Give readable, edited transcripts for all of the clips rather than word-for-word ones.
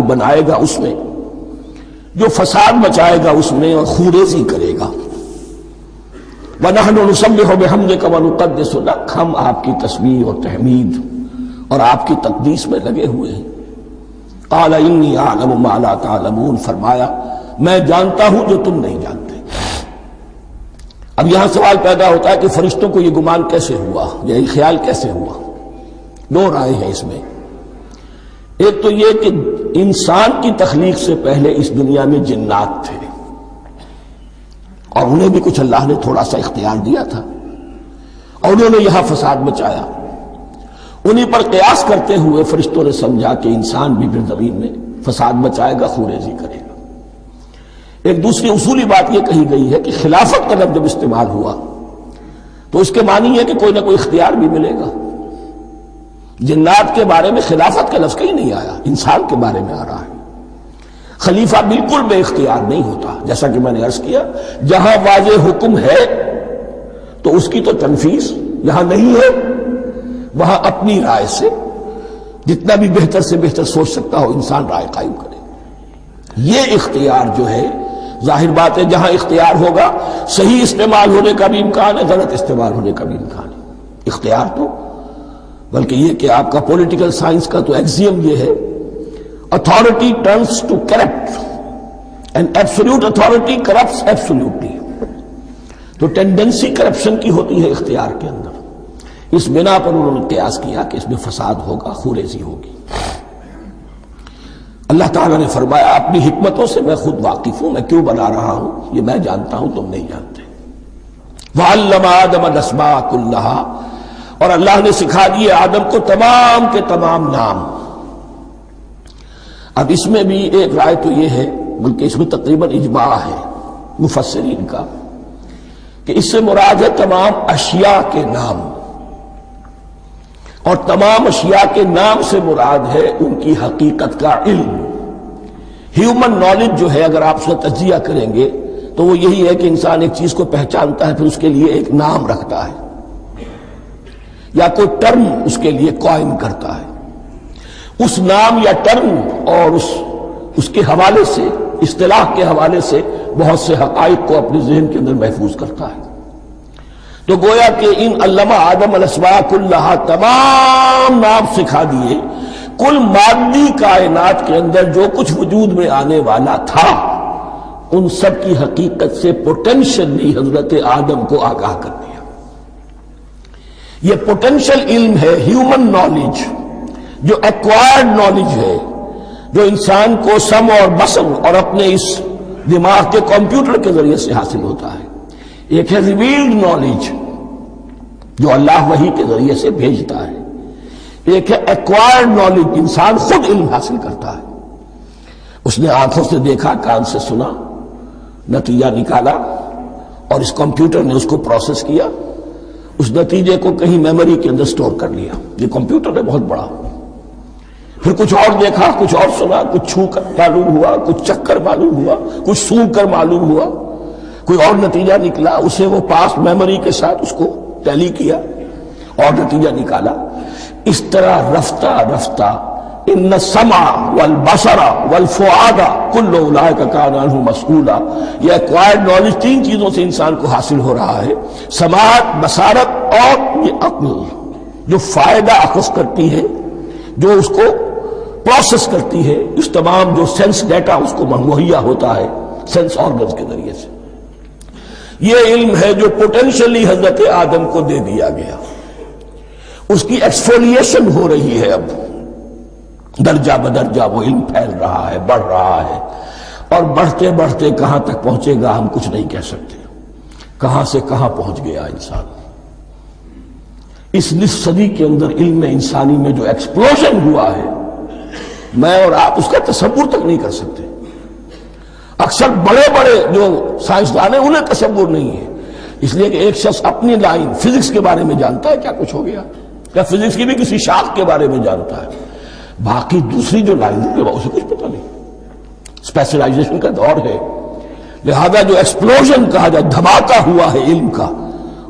بنائے گا اس میں جو فساد مچائے گا اس میں اور خوریزی کرے گا. وَنَحْنُ نُسَبِّحُ بِحَمْدِكَ وَنُقَدِّسُ لَكَ، ہم آپ کی تسبیح اور تحمید اور آپ کی تقدیس میں لگے ہوئے ہیں. قَالَ إِنِّي أَعْلَمُ مَا لَا تَعْلَمُونَ، فرمایا میں جانتا ہوں جو تم نہیں جانتے. اب یہاں سوال پیدا ہوتا ہے کہ فرشتوں کو یہ گمان کیسے ہوا، یہ خیال کیسے ہوا؟ دو رائے ہیں اس میں. ایک تو یہ کہ انسان کی تخلیق سے پہلے اس دنیا میں جنات تھے اور انہیں بھی کچھ اللہ نے تھوڑا سا اختیار دیا تھا اور انہوں نے یہاں فساد مچایا. انہی پر قیاس کرتے ہوئے فرشتوں نے سمجھا کہ انسان بھی پھر زمین میں فساد مچائے گا، خوریزی کرے گا. ایک دوسری اصولی بات یہ کہی گئی ہے کہ خلافت کا لفظ جب استعمال ہوا تو اس کے معنی ہے کہ کوئی نہ کوئی اختیار بھی ملے گا. جنات کے بارے میں خلافت کا لفظ کہیں نہیں آیا، انسان کے بارے میں آ رہا ہے. خلیفہ بالکل بے اختیار نہیں ہوتا، جیسا کہ میں نے عرض کیا جہاں واضح حکم ہے تو اس کی تو تنفیذ، جہاں نہیں ہے وہاں اپنی رائے سے جتنا بھی بہتر سے بہتر سوچ سکتا ہو انسان رائے قائم کرے. یہ اختیار جو ہے ظاہر بات ہے جہاں اختیار ہوگا صحیح استعمال ہونے کا بھی امکان ہے، غلط استعمال ہونے کا بھی امکان ہے. اختیار تو بلکہ یہ کہ آپ کا پولیٹیکل سائنس کا تو ایکسیم یہ ہے authority turns to corrupt and absolute authority corrupts absolutely. تو ٹینڈنسی کرپشن کی ہوتی ہے اختیار کے اندر. اس بنا پر انہوں نے قیاس کیا کہ اس میں فساد ہوگا، خوریزی ہوگی. اللہ تعالیٰ نے فرمایا اپنی حکمتوں سے میں خود واقف ہوں، میں کیوں بنا رہا ہوں یہ میں جانتا ہوں، تم نہیں جانتے. وَعَلَّمَ آدَمَ الْأَسْمَاءَ كُلَّهَا، اور اللہ نے سکھا دیے آدم کو تمام کے تمام نام. اب اس میں بھی ایک رائے تو یہ ہے، بلکہ اس میں تقریباً اجماع ہے مفسرین کا، کہ اس سے مراد ہے تمام اشیاء کے نام، اور تمام اشیاء کے نام سے مراد ہے ان کی حقیقت کا علم. ہیومن نالج جو ہے اگر آپ اس کا تجزیہ کریں گے تو وہ یہی ہے کہ انسان ایک چیز کو پہچانتا ہے پھر اس کے لیے ایک نام رکھتا ہے یا کوئی ٹرم اس کے لیے قائم کرتا ہے. اس نام یا ٹرم اور اس کے حوالے سے، اصطلاح کے حوالے سے بہت سے حقائق کو اپنے ذہن کے اندر محفوظ کرتا ہے. تو گویا کہ ان علمہ آدم الاسماء کلہا تمام نام سکھا دیے کل مادی کائنات کے اندر جو کچھ وجود میں آنے والا تھا ان سب کی حقیقت سے پوٹینشلی حضرت آدم کو آگاہ کر دیا. یہ پوٹینشل علم ہے، ہیومن نالج، جو ایکوائرڈ نالج ہے، جو انسان کو سم اور بصر اور اپنے اس دماغ کے کمپیوٹر کے ذریعے سے حاصل ہوتا ہے. ایک ہے ریویلڈ نالج جو اللہ وحی کے ذریعے سے بھیجتا ہے. ایک ہے ایکوائرڈ نالج، انسان خود علم حاصل کرتا ہے. اس نے آنکھوں سے دیکھا، کان سے سنا، نتیجہ نکالا اور اس کمپیوٹر نے اس کو پروسیس کیا، اس نتیجے کو کہیں میموری کے اندر سٹور کر لیا. یہ کمپیوٹر ہے بہت بڑا. پھر کچھ اور دیکھا، کچھ اور سنا، کچھ چھو کر معلوم ہوا، کچھ چکھ کر معلوم ہوا، کچھ سونگھ کر معلوم ہوا، کوئی اور نتیجہ نکلا، اسے وہ پاس میموری کے ساتھ اس کو ٹیلی کیا اور نتیجہ نکالا. اس طرح رفتہ رفتہ ان السمع والبصر والفؤاد کل اولئک کان عنہ مسئولا. یہ ایکوائرڈ نالج تین چیزوں سے انسان کو حاصل ہو رہا ہے، سماعت، بصارت اور یہ عقل جو فائدہ اخذ کرتی ہے، جو اس کو پروسیس کرتی ہے، اس تمام جو سینس ڈیٹا اس کو مہیا ہوتا ہے سینس آرگنز کے ذریعے سے. یہ علم ہے جو پوٹینشلی حضرت آدم کو دے دیا گیا. اس کی ایکسفولیشن ہو رہی ہے، اب درجہ بدرجہ وہ علم پھیل رہا ہے، بڑھ رہا ہے، اور بڑھتے بڑھتے کہاں تک پہنچے گا ہم کچھ نہیں کہہ سکتے. کہاں سے کہاں پہنچ گیا انسان. اس نصف صدی کے اندر علم انسانی میں جو ایکسپلوژن ہوا ہے میں اور آپ اس کا تصور تک نہیں کر سکتے. اکثر بڑے بڑے جو سائنسدان ہیں انہیں تصور نہیں ہے، اس لیے کہ ایک شخص اپنی لائن فزکس کے بارے میں جانتا ہے کیا کچھ ہو گیا، یا فزکس کی بھی کسی شاخ کے بارے میں جانتا ہے، باقی دوسری جو لائن ہے اسے کچھ پتہ نہیں. اسپیشلائزیشن کا دور ہے، لہذا جو ایکسپلوژن کہا جائے دھماکہ ہوا ہے علم کا،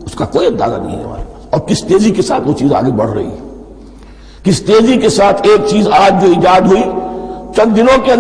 اس کا کوئی اندازہ نہیں ہے ہمارے پاس. اور کس تیزی کے ساتھ وہ چیز آگے بڑھ رہی ہے، کس تیزی کے ساتھ ایک چیز آج جو ایجاد ہوئی چند دنوں کے